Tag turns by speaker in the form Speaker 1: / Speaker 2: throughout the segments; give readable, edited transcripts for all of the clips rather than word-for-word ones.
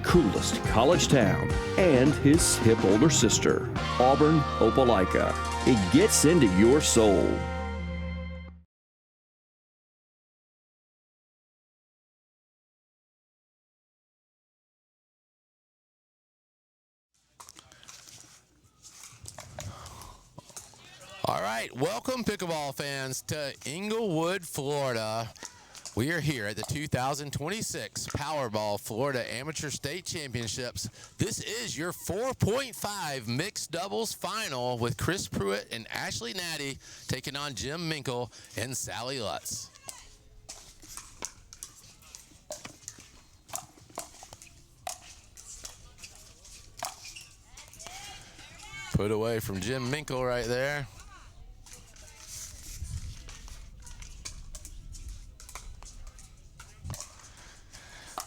Speaker 1: coolest college town and his hip older sister, Auburn, Opelika. It gets into your soul.
Speaker 2: All right, welcome pickleball fans to Englewood, Florida. We are here at the 2026 Powerball Florida Amateur State Championships. This is your 4.5 mixed doubles final with Chris Pruitt and Ashley Nati taking on Jim Minkel and Sally Lutz. Put away from Jim Minkel right there.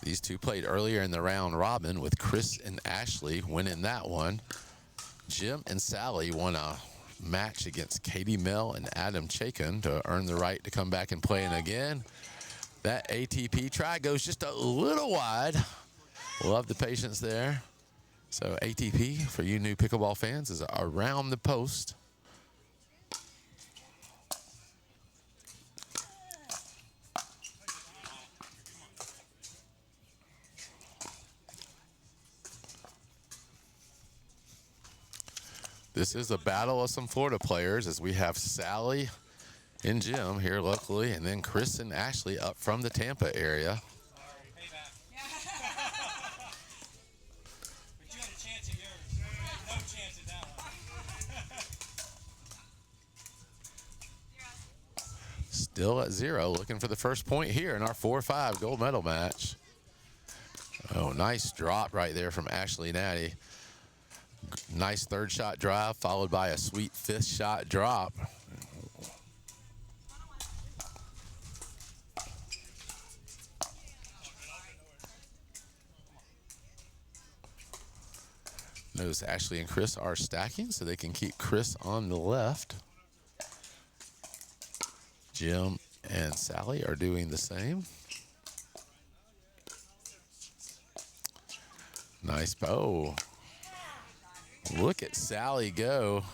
Speaker 2: These two played earlier in the round robin with Chris and Ashley winning that one. Jim and Sally won a match against Katie Mill and Adam Chaikin to earn the right to come back and play in again. That ATP try goes just a little wide. Love the patience there. So ATP, for you new pickleball fans, is around the post. This is a battle of some Florida players as we have Sally and Jim here locally, and then Chris and Ashley up from the Tampa area.
Speaker 3: But you had a chance at yours. You had no chance at that one.
Speaker 2: Still at 0, looking for the first point here in our 4-5 gold medal match. Oh, nice drop right there from Ashley Nati. Nice third shot drive, followed by a sweet fifth shot drop. Notice Ashley and Chris are stacking so they can keep Chris on the left. Jim and Sally are doing the same. Nice bow. Look at Sally go.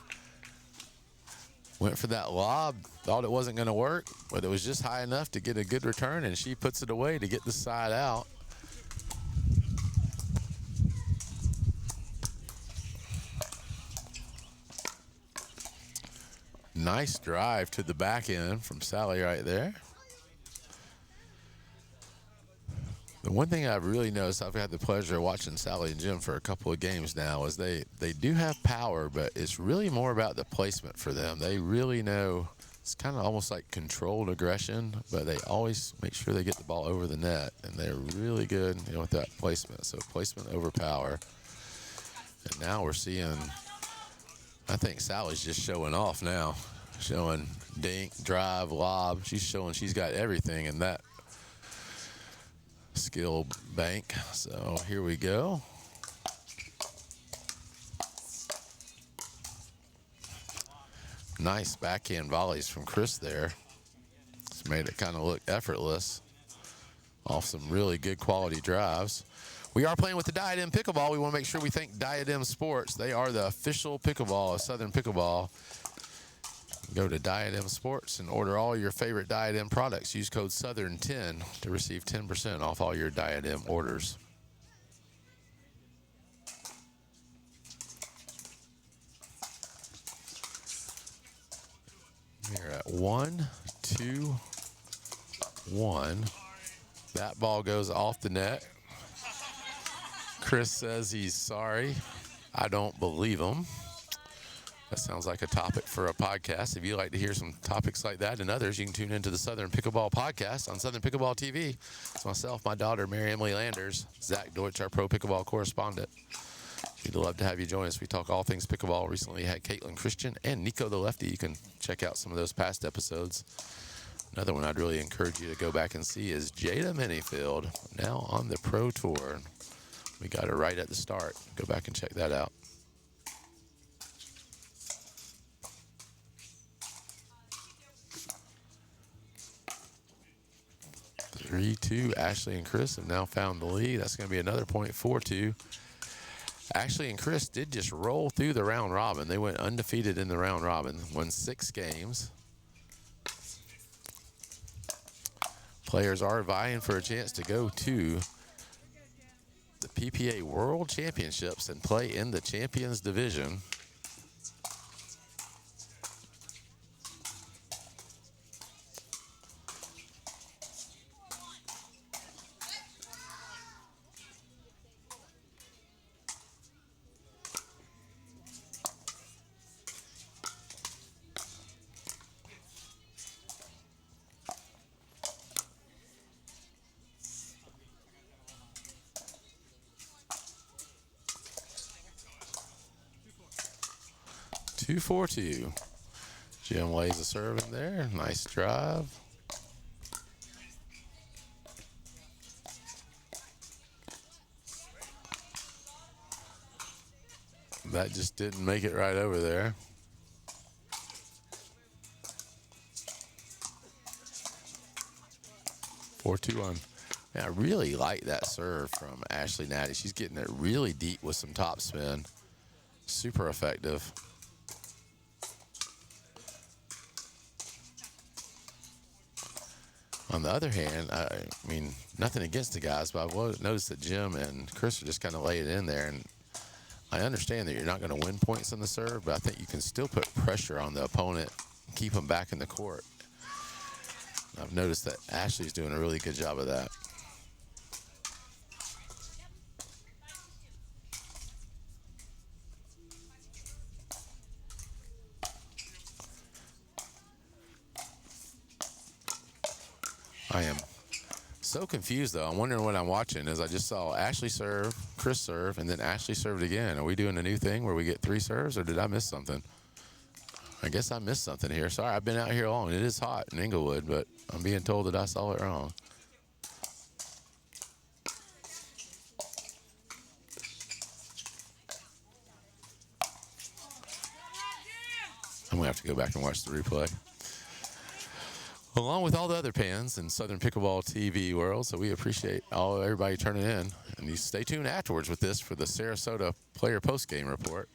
Speaker 2: Went for that lob, thought it wasn't going to work, but it was just high enough to get a good return, and she puts it away to get the side out. Nice drive to the back end from Sally right there. The one thing I've really noticed, I've had the pleasure of watching Sally and Jim for a couple of games now, is they do have power, but it's really more about the placement for them. They really know, it's kind of almost like controlled aggression, but they always make sure they get the ball over the net, and they're really good, with that placement. So placement over power. And now we're seeing, I think Sally's just showing off now, showing dink, drive, lob. She's showing she's got everything in that skill bank. So here we go. Nice backhand volleys from Chris there. It's made it kind of look effortless off some really good quality drives. We are playing with the Diadem Pickleball. We want to make sure we thank Diadem Sports. They are the official pickleball of Southern Pickleball. Go to Diadem Sports and order all your favorite Diadem products. Use code SOUTHERN10 to receive 10% off all your Diadem orders. We're at 1-2-1. That ball goes off the net. Chris says he's sorry. I don't believe him. That sounds like a topic for a podcast. If you'd like to hear some topics like that and others, you can tune into the Southern Pickleball Podcast on Southern Pickleball TV. It's myself, my daughter, Mary Emily Landers, Zach Deutsch, our pro pickleball correspondent. We'd love to have you join us. We talk all things pickleball. Recently had Caitlin Christian and Nico the Lefty. You can check out some of those past episodes. Another one I'd really encourage you to go back and see is Jada Minifield, now on the Pro Tour. We got her right at the start. Go back and check that out. 3-2. Ashley and Chris have now found the lead. That's going to be another point, 4-2. Ashley and Chris did just roll through the round robin. They went undefeated in the round robin, won 6 games. Players are vying for a chance to go to the PPA World Championships and play in the Champions Division. Two, 4-2. Jim lays a serve in there. Nice drive. That just didn't make it right over there. Four-two on. Man, I really like that serve from Ashley Nati. She's getting it really deep with some top spin. Super effective. On the other hand, I mean, nothing against the guys, but I've noticed that Jim and Chris are just kind of laying it in there. And I understand that you're not going to win points on the serve, but I think you can still put pressure on the opponent, keep them back in the court. I've noticed that Ashley's doing a really good job of that. I am so confused, though. I'm wondering what I'm watching, as I just saw Ashley serve, Chris serve, and then Ashley served again. Are we doing a new thing where we get 3 serves, or did I miss something? I guess I missed something here. Sorry, I've been out here long. It is hot in Englewood, but I'm being told that I saw it wrong. I'm going to have to go back and watch the replay. Along with all the other fans in Southern Pickleball TV world, so we appreciate everybody turning in. And you stay tuned afterwards with this for the Sarasota player post-game report.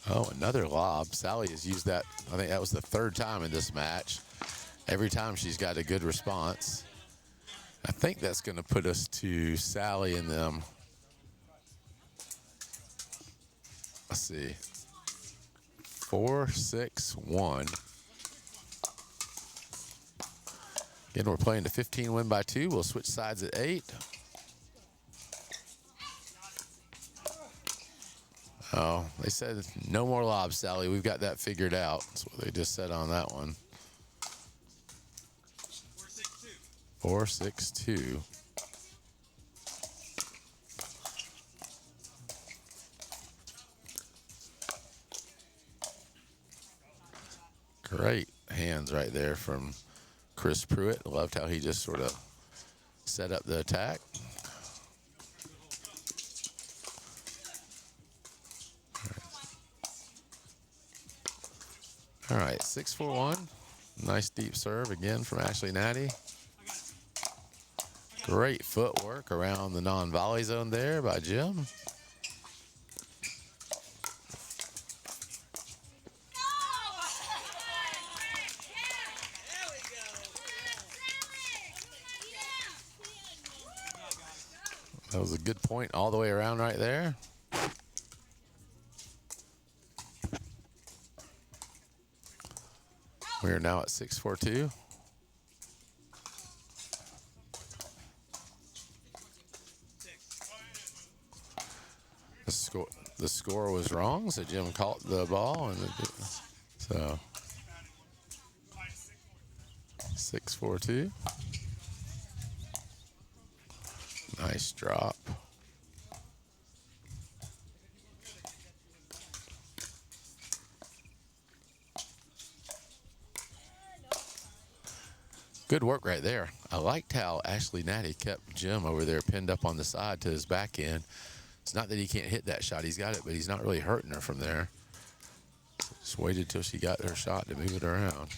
Speaker 2: Oh, another lob. Sally has used that. I think that was the 3rd time in this match. Every time she's got a good response. I think that's going to put us to Sally and them. Let's see. 4-6-1. Again, we're playing to 15 win by 2. We'll switch sides at 8. Oh, they said no more lobs, Sally. We've got that figured out. That's what they just said on that one. 4-6-2. Great hands right there from Chris Pruitt. Loved how he just sort of set up the attack. All right, 6-4-1. Nice deep serve again from Ashley Nati. Great footwork around the non-volley zone there by Jim. That was a good point all the way around right there. We are now at 6-4-2. The score was wrong, so Jim caught the ball, and so 6-4-2. Nice drop. Good work right there. I liked how Ashley Nati kept Jim over there pinned up on the side to his back end. It's not that he can't hit that shot. He's got it, but he's not really hurting her from there. Just waited till she got her shot to move it around.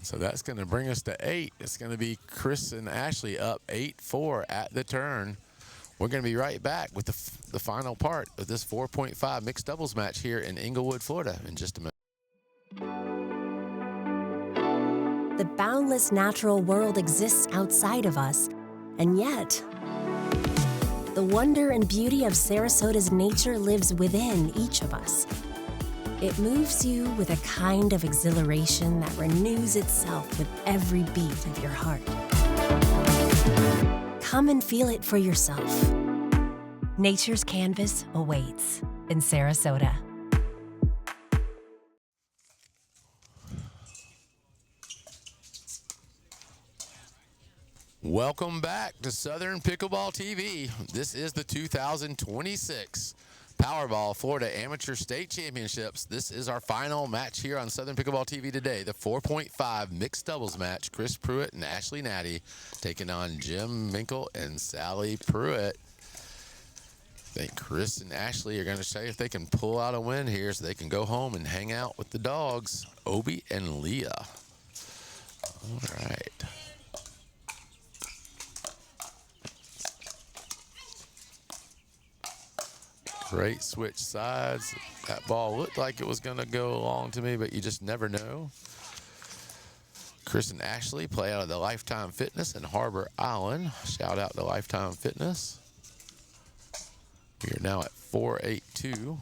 Speaker 2: So that's going to bring us to 8. It's going to be Chris and Ashley up 8-4 at the turn. We're going to be right back with the final part of this 4.5 mixed doubles match here in Englewood, Florida in just a minute.
Speaker 4: The boundless natural world exists outside of us, and yet the wonder and beauty of Sarasota's nature lives within each of us. It moves you with a kind of exhilaration that renews itself with every beat of your heart. Come and feel it for yourself. Nature's canvas awaits in Sarasota.
Speaker 2: Welcome back to Southern Pickleball TV. This is the 2026 Powerball Florida Amateur State Championships. This is our final match here on Southern Pickleball TV today, the 4.5 mixed doubles match. Chris Pruitt and Ashley Nati taking on Jim Minkel and Sally Pruitt. I think Chris and Ashley are going to say if they can pull out a win here so they can go home and hang out with the dogs, Obi and Leah. All right. Great switch sides. That ball looked like it was going to go along to me, but you just never know. Chris and Ashley play out of the Lifetime Fitness in Harbor Island. Shout out to Lifetime Fitness. We are now at 4-8-2.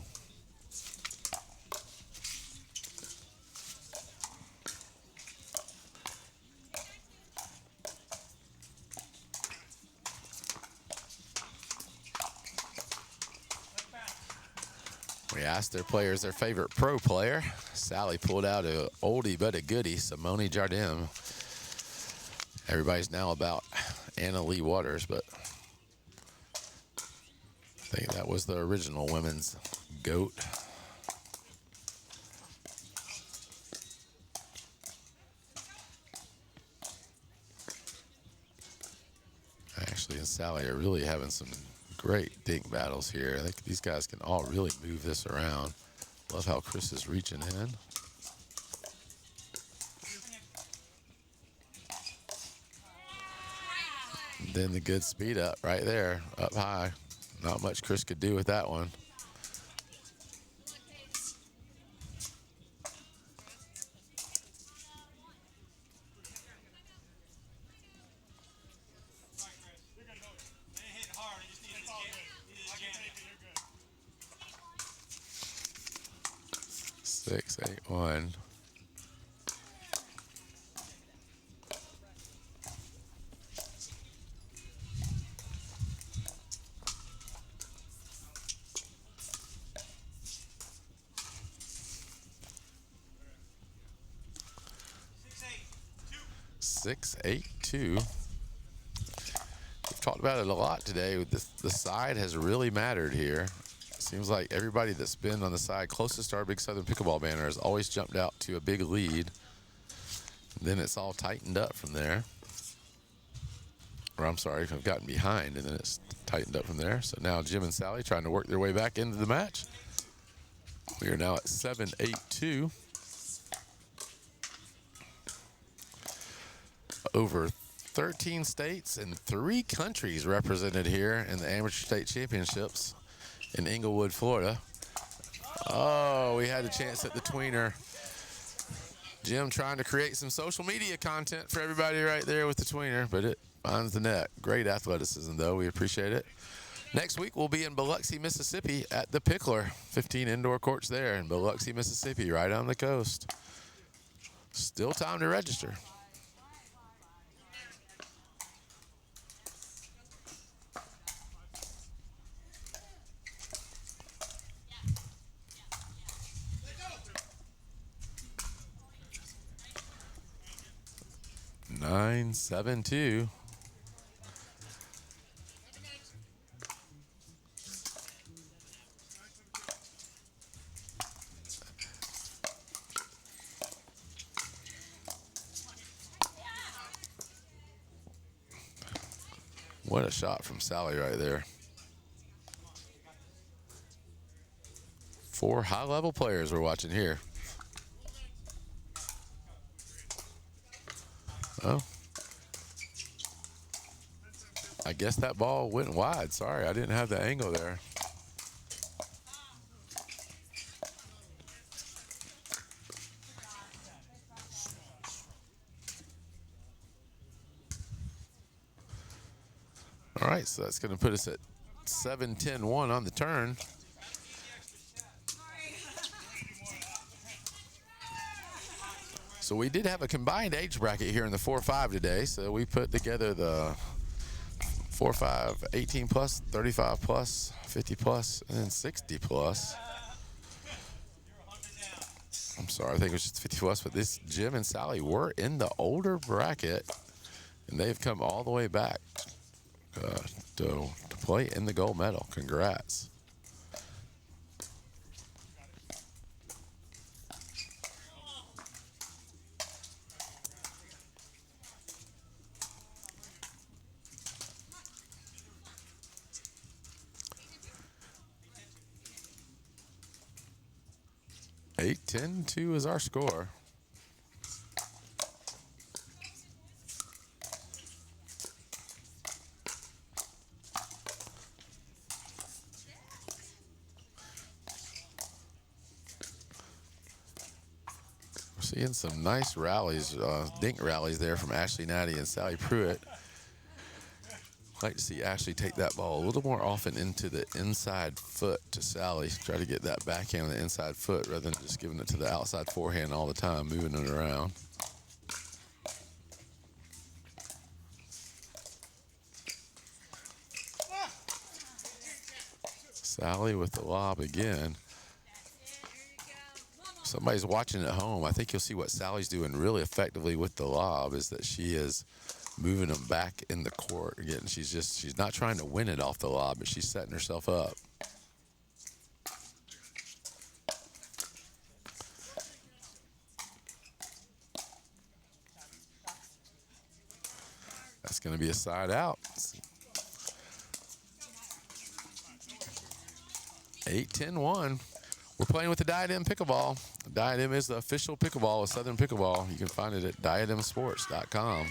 Speaker 2: We asked their players their favorite pro player. Sally pulled out a oldie but a goodie, Simone Jardim. Everybody's now about Anna Lee Waters, but I think that was the original women's GOAT. Ashley and Sally are really having some great dink battles here. I think these guys can all really move this around. Love how Chris is reaching in. And then the good speed up right there, up high. Not much Chris could do with that one. Six, 8-1. Six, 8-2. We've talked about it a lot today. The side has really mattered here. Seems like everybody that's been on the side closest to our big Southern Pickleball banner has always jumped out to a big lead. And then it's all tightened up from there. Or I'm sorry, I've gotten behind and then it's tightened up from there. So now Jim and Sally trying to work their way back into the match. We are now at 7-8-2. Over 13 states and 3 countries represented here in the Amateur State Championships in Englewood, Florida. Oh, we had a chance at the tweener. Jim trying to create some social media content for everybody right there with the tweener, but it finds the net. Great athleticism, though. We appreciate it. Next week, we'll be in Biloxi, Mississippi at the Pickler. 15 indoor courts there in Biloxi, Mississippi, right on the coast. Still time to register. Nine, 7-2. What a shot from Sally right there. 4 high-level players we're watching here. Oh. I guess that ball went wide. Sorry, I didn't have the angle there. All right, so that's going to put us at 7-10-1 on the turn. So we did have a combined age bracket here in the 4-5 today. So we put together the 4-5, 18 plus, 35 plus, 50 plus, and then 60 plus. I'm sorry, I think it was just 50 plus, but this Jim and Sally were in the older bracket, and they've come all the way back to play in the gold medal. Congrats. Eight, 10-2 is our score. We're seeing some nice rallies, dink rallies there from Ashley Nati and Sally Pruitt. I'd like to see Ashley take that ball a little more often into the inside foot to Sally. Try to get that backhand on the inside foot rather than just giving it to the outside forehand all the time, moving it around. Sally with the lob again. Somebody's watching at home. I think you'll see what Sally's doing really effectively with the lob is that she is moving them back in the court again. She's not trying to win it off the lob, but she's setting herself up. That's going to be a side out. 8-10-1. We're playing with the Diadem Pickleball. Diadem is the official pickleball of Southern Pickleball. You can find it at diademsports.com.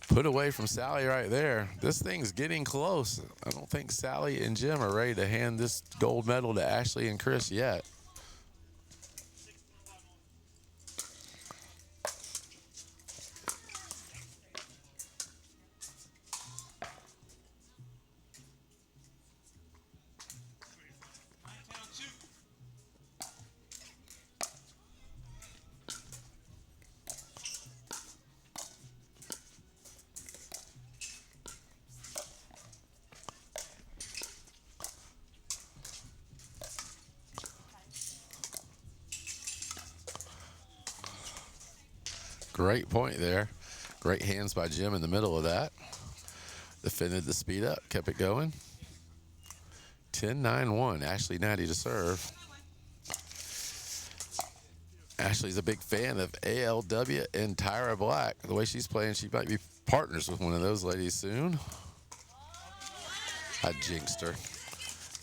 Speaker 2: Put away from Sally right there. This thing's getting close. I don't think Sally and Jim are ready to hand this gold medal to Ashley and Chris yet. Great point there. Great hands by Jim in the middle of that. Defended the speed up, kept it going. 10-9-1. Ashley Nati to serve. Ashley's a big fan of ALW and Tyra Black. The way she's playing, she might be partners with one of those ladies soon. I jinxed her.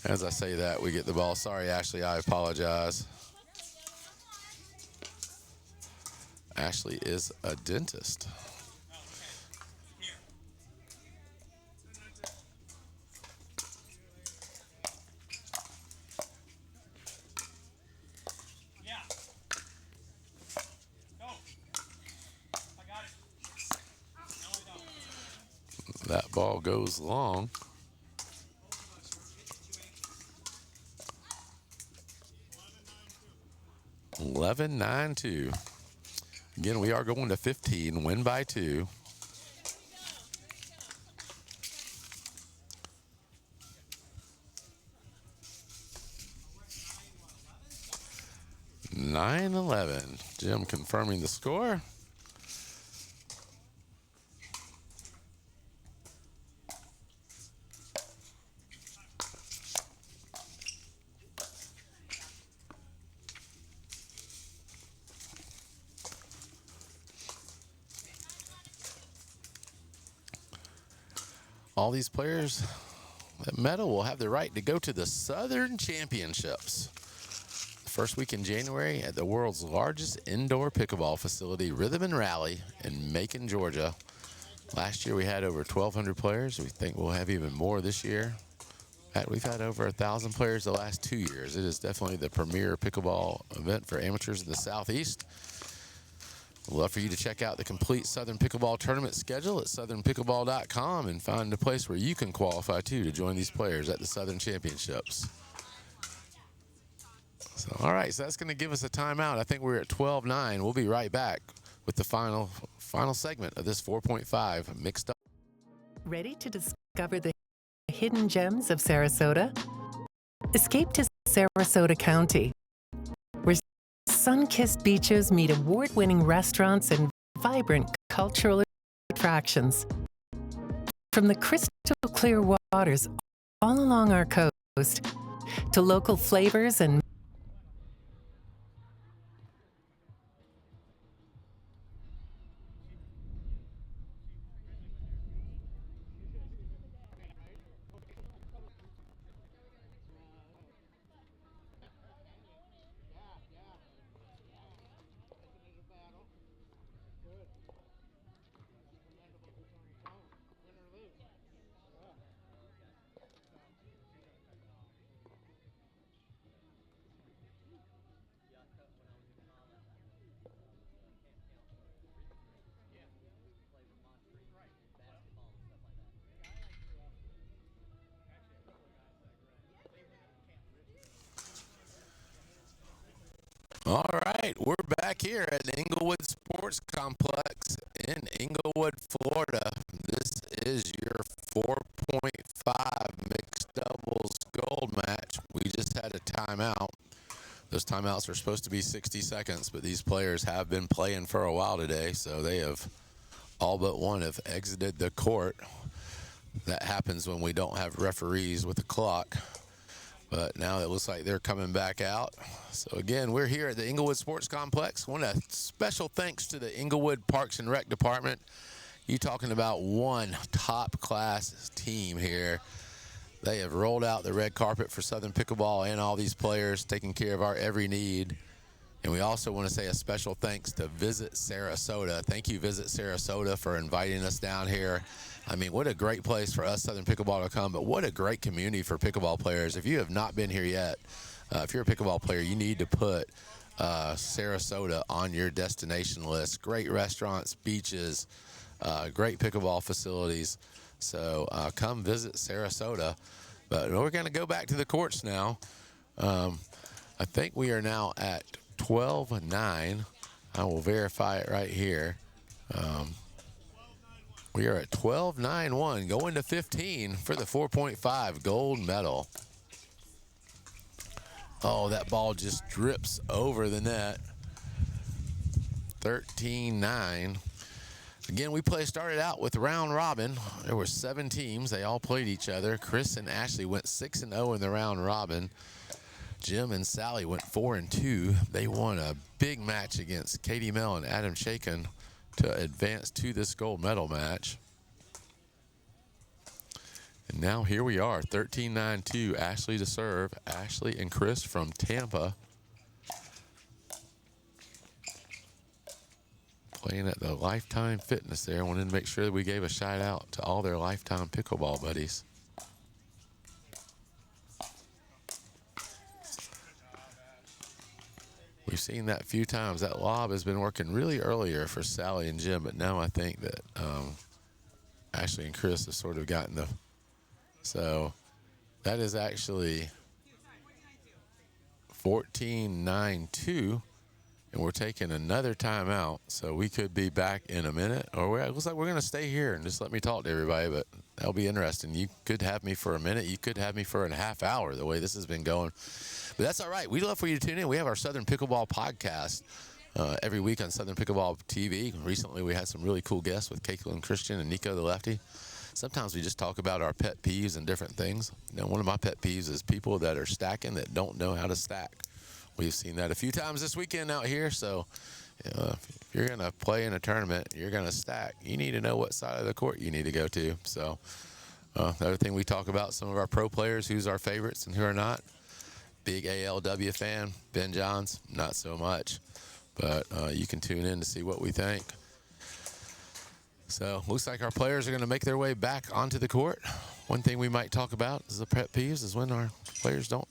Speaker 2: As I say that, we get the ball. Sorry, Ashley, I apologize. Ashley is a dentist.
Speaker 3: Yeah. Go. I got it. No, I don't.
Speaker 2: That ball goes long. Eleven, 9-2. Again, we are going to 15, win by 2. (9-11). Jim confirming the score. all these players that medal will have the right to go to the Southern Championships. The first week in January at the world's largest indoor pickleball facility, Rhythm and Rally in Macon, Georgia. Last year we had over 1,200 players. We think we'll have even more this year. We've had over 1,000 players the last 2 years. It is definitely the premier pickleball event for amateurs in the Southeast. We'd love for you to check out the complete Southern Pickleball tournament schedule at southernpickleball.com and find a place where you can qualify too to join these players at the Southern Championships. So, all right, so that's going to give us a timeout. I think we're at 12-9. We'll be right back with the final segment of this 4.5 mixed up.
Speaker 5: Ready to discover the hidden gems of Sarasota? Escape to Sarasota County, where sun-kissed beaches meet award-winning restaurants and vibrant cultural attractions. From the crystal clear waters all along our coast to local flavors and
Speaker 2: All right, we're back here at the Englewood Sports Complex in Englewood, Florida. This is your 4.5 mixed doubles gold match. We just had a timeout. Those timeouts are supposed to be 60 seconds, but these players have been playing for a while today, so they have all but one have exited the court. That happens when we don't have referees with the clock. But now it looks like they're coming back out. So again, we're here at the Englewood Sports Complex. Want a special thanks to the Englewood Parks and Rec Department. You talking about one top-class team here. They have rolled out the red carpet for Southern Pickleball and all these players, taking care of our every need. And we also want to say a special thanks to Visit Sarasota. Thank you, Visit Sarasota, for inviting us down here. I mean, what a great place for us, Southern Pickleball, to come, but what a great community for pickleball players. If you have not been here yet, if you're a pickleball player, you need to put Sarasota on your destination list. Great restaurants, beaches, great pickleball facilities. So come visit Sarasota. But we're going to go back to the courts now. I think we are now at 12-9. I will verify it right here. We are at 12-9-1, going to 15 for the 4.5 gold medal. Oh, that ball just drips over the net. 13-9. Again, we started out with round robin. There were 7 teams. They all played each other. Chris and Ashley went 6-0 in the round robin. Jim and Sally went 4-2. They won a big match against Katie Mell and Adam Shakin to advance to this gold medal match. And now here we are, 13-9-2, Ashley to serve. Ashley and Chris from Tampa playing at the Lifetime Fitness there. Wanted to make sure that we gave a shout out to all their Lifetime pickleball buddies. We've seen that a few times. That lob has been working really earlier for Sally and Jim, but now I think that Ashley and Chris have sort of gotten the... So that is actually 14-9-2, and we're taking another timeout. So we could be back in a minute, or it looks like we're going to stay here and just let me talk to everybody, but that'll be interesting. You could have me for a minute. You could have me for a half hour, the way this has been going. But that's all right. We'd love for you to tune in. We have our Southern Pickleball Podcast every week on Southern Pickleball TV. Recently, we had some really cool guests with Caitlin Christian and Nico the Lefty. Sometimes we just talk about our pet peeves and different things. You know, one of my pet peeves is people that are stacking that don't know how to stack. We've seen that a few times this weekend out here. So if you're going to play in a tournament, you're going to stack, you need to know what side of the court you need to go to. So The other thing we talk about, some of our pro players, who's our favorites and who are not. Big ALW fan, Ben Johns, not so much. But you can tune in to see what we think. So looks like our players are going to make their way back onto the court. One thing we might talk about is the pet peeves is when our players don't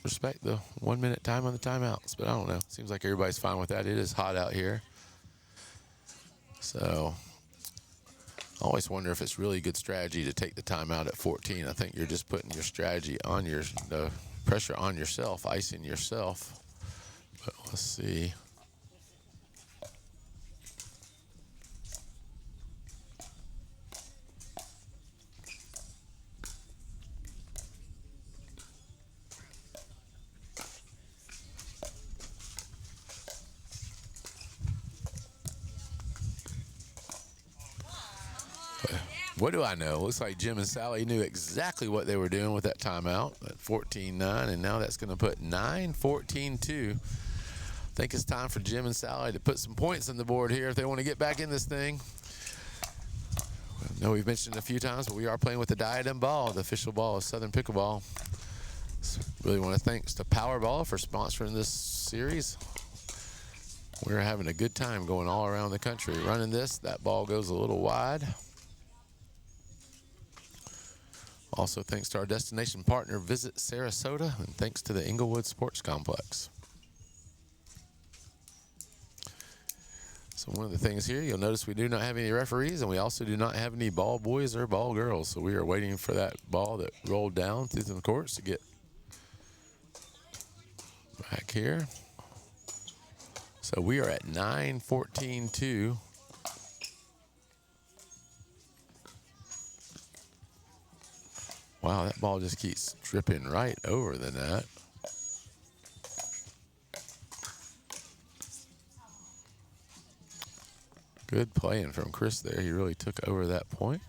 Speaker 2: respect the 1 minute time on the timeouts. But I don't know. Seems like everybody's fine with that. It is hot out here. So I always wonder if it's really good strategy to take the timeout at 14. I think you're just putting your strategy on the pressure on yourself, icing yourself. But let's see. What do I know? Looks like Jim and Sally knew exactly what they were doing with that timeout at 14-9, and now that's going to put 9-14-2. I think it's time for Jim and Sally to put some points on the board here if they want to get back in this thing. I know we've mentioned it a few times, but we are playing with the Diadem ball, the official ball of Southern Pickleball. So really want to thanks to Powerball for sponsoring this series. We're having a good time going all around the country running this. That ball goes a little wide. Also, thanks to our destination partner, Visit Sarasota, and thanks to the Englewood Sports Complex. So one of the things here, you'll notice we do not have any referees, and we also do not have any ball boys or ball girls. So we are waiting for that ball that rolled down through the courts to get back here. So we are at 9-14-2. Wow, that ball just keeps dripping right over the net. Good playing from Chris there. He really took over that point.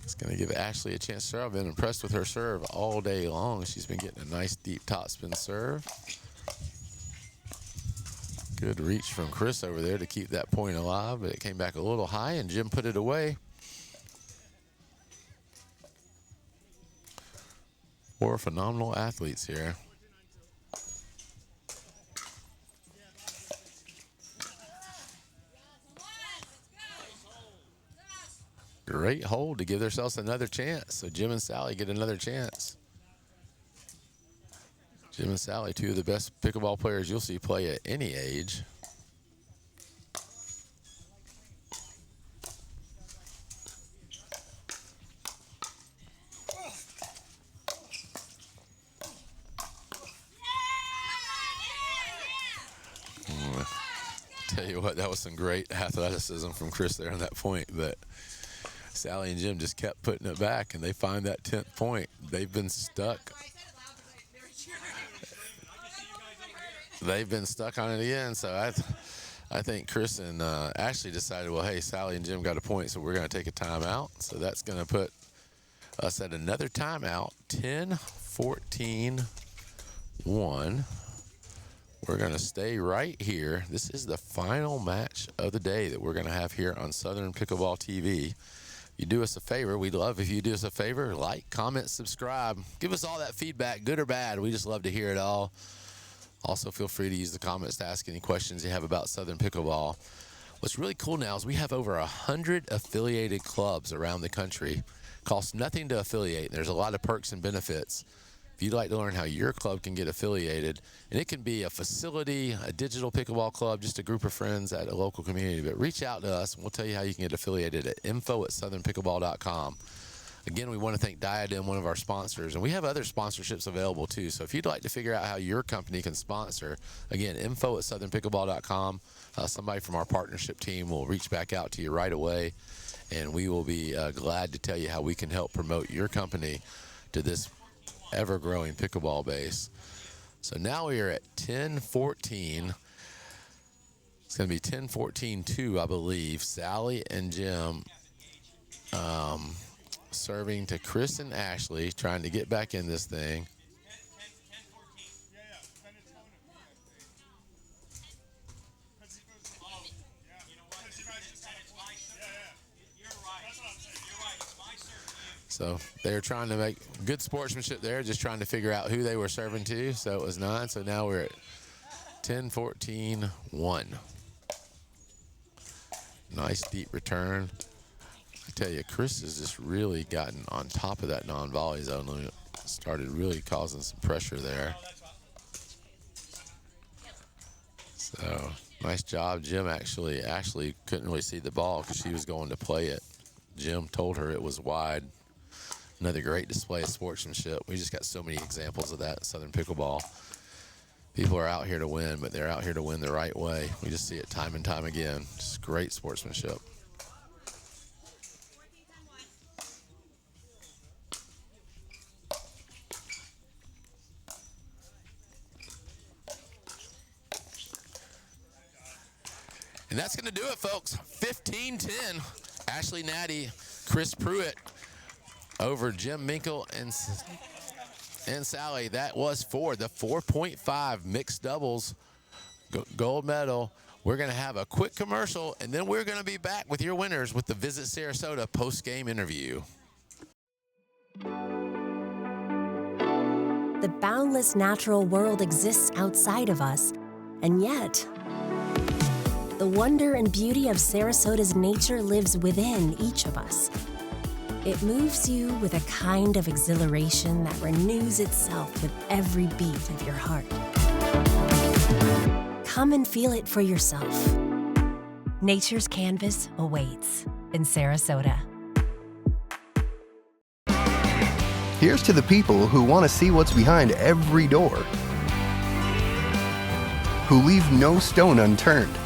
Speaker 2: It's going to give Ashley a chance to serve. I've been impressed with her serve all day long. She's been getting a nice deep topspin serve. Good reach from Chris over there to keep that point alive, but it came back a little high, and Jim put it away. Four phenomenal athletes here. Great hold to give themselves another chance. So Jim and Sally get another chance. Jim and Sally, two of the best pickleball players you'll see play at any age. Tell you what, that was some great athleticism from Chris there on that point, but Sally and Jim just kept putting it back, and they find that 10th point. They've been stuck. They've been stuck on it again, so I think Chris and Ashley decided, well, hey, Sally and Jim got a point, so we're going to take a timeout. So that's going to put us at another timeout, 10-14-1. We're going to stay right here. This is the final match of the day that we're going to have here on Southern Pickleball TV. You do us a favor. We'd love if you do us a favor. Like, comment, subscribe. Give us all that feedback, good or bad. We just love to hear it all. Also, feel free to use the comments to ask any questions you have about Southern Pickleball. What's really cool now is we have over 100 affiliated clubs around the country. Costs nothing to affiliate. There's a lot of perks and benefits. If you'd like to learn how your club can get affiliated, and it can be a facility, a digital pickleball club, just a group of friends at a local community, but reach out to us and we'll tell you how you can get affiliated at info@southernpickleball.com. Again, we want to thank Diadem, one of our sponsors, and we have other sponsorships available too. So if you'd like to figure out how your company can sponsor, again, info@southernpickleball.com. Somebody from our partnership team will reach back out to you right away, and we will be glad to tell you how we can help promote your company to this ever-growing pickleball base. So now we are at 10-14. It's going to be 10-14-2, I believe. Sally and Jim serving to Chris and Ashley, trying to get back in this thing. So they were trying to make good sportsmanship there, just trying to figure out who they were serving to. So it was 9. So now we're at 10-14-1. Nice deep return. I tell you, Chris has just really gotten on top of that non-volley zone. Started really causing some pressure there. So nice job, Jim. Ashley couldn't really see the ball because she was going to play it. Jim told her it was wide. Another great display of sportsmanship. We just got so many examples of that at Southern Pickleball. People are out here to win, but they're out here to win the right way. We just see it time and time again. Just great sportsmanship. And that's going to do it, folks. 15-10. Ashley Nati, Chris Pruitt over Jim Minkel and Sally. That was for the 4.5 mixed doubles gold medal. We're going to have a quick commercial, and then we're going to be back with your winners with the Visit Sarasota post-game interview.
Speaker 4: The boundless natural world exists outside of us, and yet the wonder and beauty of Sarasota's nature lives within each of us. It moves you with a kind of exhilaration that renews itself with every beat of your heart. Come and feel it for yourself. Nature's canvas awaits in Sarasota.
Speaker 6: Here's to the people who want to see what's behind every door, who leave no stone unturned,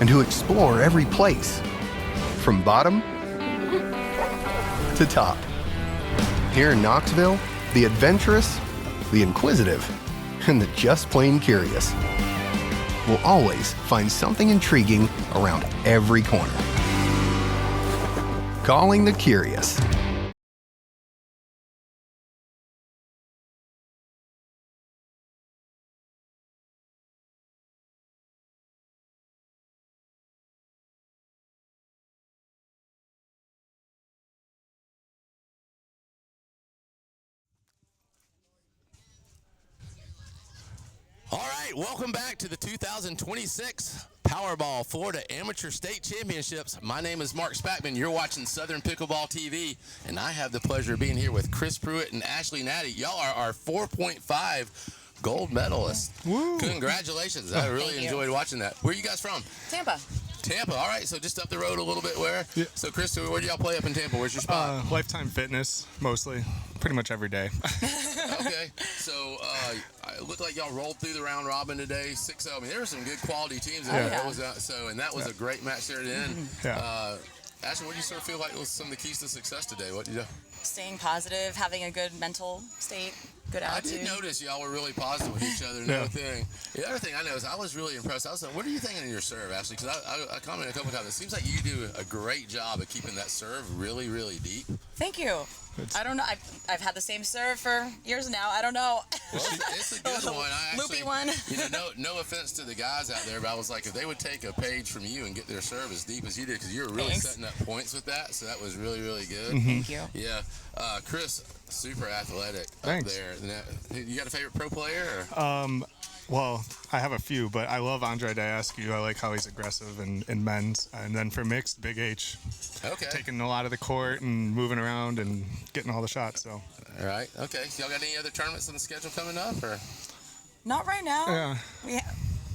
Speaker 6: and who explore every place, from bottom to top. Here in Knoxville, the adventurous, the inquisitive, and the just plain curious will always find something intriguing around every corner. Calling the Curious.
Speaker 2: All right, welcome back to the 2026 Powerball Florida Amateur State Championships. My name is Mark Spackman. You're watching Southern Pickleball TV, and I have the pleasure of being here with Chris Pruitt and Ashley Nati. Y'all are our 4.5 gold medalists.
Speaker 7: Woo.
Speaker 2: Congratulations. I really enjoyed watching that. Where are you guys from?
Speaker 7: Tampa.
Speaker 2: Tampa. All right, so just up the road a little bit where?
Speaker 7: Yeah.
Speaker 2: So, Chris, where do y'all play up in Tampa? Where's your spot?
Speaker 7: Lifetime Fitness, mostly. Pretty much every day.
Speaker 2: Okay, so it looked like y'all rolled through the round robin today, 6-0. I mean, there were some good quality teams.
Speaker 7: Yeah.
Speaker 2: That was, and that was a great match there at the end.
Speaker 7: Yeah.
Speaker 2: Ashley, what do you sort of feel like was some of the keys to success today? What did you do?
Speaker 8: Staying positive, having a good mental state, good
Speaker 2: I
Speaker 8: attitude.
Speaker 2: did notice y'all were really positive with each other and everything. The other thing I noticed, I was really impressed. I was like, what are you thinking in your serve, Ashley? Because I commented a couple times. It seems like you do a great job of keeping that serve really, really deep.
Speaker 8: Thank you. I don't know. I've had the same serve for years now. I don't know.
Speaker 2: Well, it's a good one.
Speaker 8: Loopy one.
Speaker 2: No offense to the guys out there, but I was like, if they would take a page from you and get their serve as deep as you did, because you were really setting up points with that, so that was really, really good.
Speaker 8: Thank you.
Speaker 2: Yeah. Chris, super athletic
Speaker 7: Thanks.
Speaker 2: up there. You got a favorite pro player? Or?
Speaker 7: Well, I have a few, but I love Andre Diascu. I like how he's aggressive in men's. And then for mixed, Big H.
Speaker 2: Okay.
Speaker 7: Taking a lot of the court and moving around and getting all the shots. So.
Speaker 2: All right. Okay. So y'all got any other tournaments on the schedule coming up? Or?
Speaker 8: Not right now.
Speaker 7: Yeah.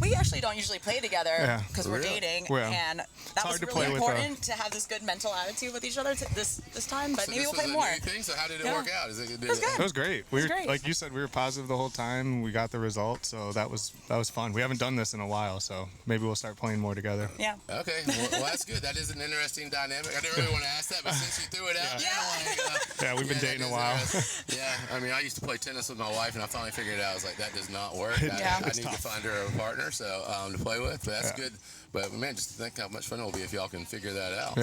Speaker 8: We actually don't usually play together because we're
Speaker 2: Really?
Speaker 8: dating,
Speaker 7: Yeah.
Speaker 8: and that was really important to have this good mental attitude with each other this time. But
Speaker 2: So
Speaker 8: maybe
Speaker 2: this
Speaker 8: we'll play
Speaker 2: was a
Speaker 8: more.
Speaker 2: new thing, so how did it work out?
Speaker 8: It was good.
Speaker 7: It was great. We were,
Speaker 8: great.
Speaker 7: like you said, we were positive the whole time. We got the result, so that was fun. We haven't done this in a while, so maybe we'll start playing more together.
Speaker 8: Yeah.
Speaker 2: Okay, well that's good. That is an interesting dynamic. I didn't really want to ask that, but since you threw it out there,
Speaker 7: We've been dating a while.
Speaker 2: I mean, I used to play tennis with my wife, and I finally figured it out. I was like, that does not work. I need to find her a partner. so to play with. But that's good. But man, just think how much fun it will be if y'all can figure that out.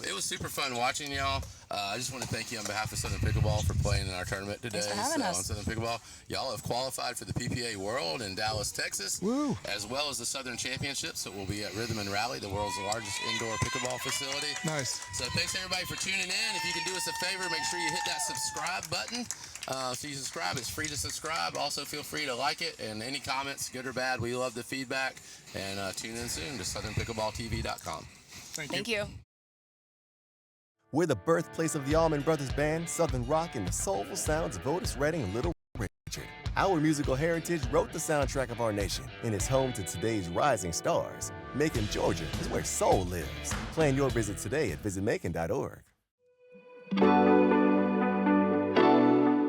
Speaker 2: It was super fun watching y'all. I just want to thank you on behalf of Southern Pickleball for playing in our tournament today.
Speaker 8: Thanks for having us.
Speaker 2: On Southern Pickleball, y'all have qualified for the PPA World in Dallas, Texas, as well as the Southern Championships. So we'll be at Rhythm and Rally, the world's largest indoor pickleball facility.
Speaker 7: Nice.
Speaker 2: So thanks everybody for tuning in. If you can do us a favor, make sure you hit that subscribe button. So you subscribe. It's free to subscribe. Also, feel free to like it. And any comments, good or bad, we love the feedback. And tune in soon to SouthernPickleballTV.com.
Speaker 8: Thank you.
Speaker 9: We're the birthplace of the Allman Brothers Band, Southern Rock, and the soulful sounds of Otis Redding and Little Richard. Our musical heritage wrote the soundtrack of our nation and is home to today's rising stars. Macon, Georgia is where soul lives. Plan your visit today at visitmacon.org.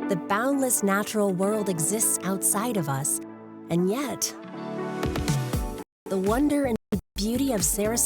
Speaker 4: The boundless natural world exists outside of us, and yet, the wonder and beauty of Sarasota